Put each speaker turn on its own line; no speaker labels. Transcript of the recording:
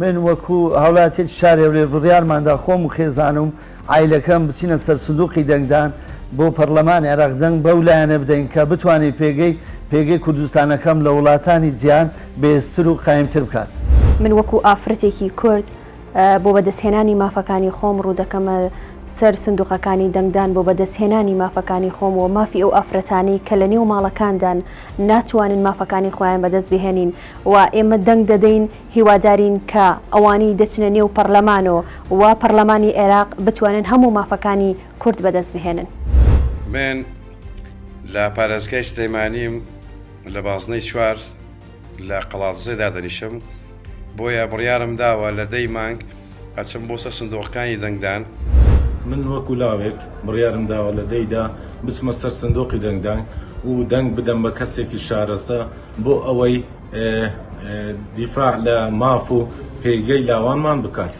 من وەکو هاوڵاتیەتی شارێ لێ بڕیارماندا خۆم و خێزانم عیلەکەم بچینە سەر سندوقی دەنگدان بۆ پەرلەمانی عێراق دەنگ بەو لایەنە بدەین کە بتوانێت پێگەی کوردستانەکەم لە وڵاتانی جیهان بەهێزتر و قایمتر بکات.
من وەکو ئافرەتێکی کورد بۆ بەدەستهێنانی مافەکانی خۆم ڕوو دەکەمە سەر سندوقەکانی دەنگدان بۆ بەدەستهێنانی مافەکانی خۆم و مافی ئەو ئافرەتانی کە لە نێو ماڵەکاندان ناتوانن مافەکانی خۆیان بەدەست بهێنین و ئێمە دەنگ دەدەین هیوادارین کە ئەوانی دەچنە نێو پەرلەمانەوە و پەرلەمانی عێراق بتوانن هەموو مافەکانی کورد بەدەست بهێنن.
من لە پارێزگای سلەیمانیم لە بازنەی چوار لە قەڵاتزێدا دەنیشم بۆیە بڕیارم داوە لە 10 مانگ ئەچم بۆ سەر سندوقەکانی دەنگدان.
من وەکو لاوێک بڕیارم داوە لە 10دا بچمە سەر سندوقی دەنگدان و دەنگ بدەم بە کەسێکی شارەسە بۆ ئەوەی دیفاع لە ماف و پێگەی لاوانمان بکات.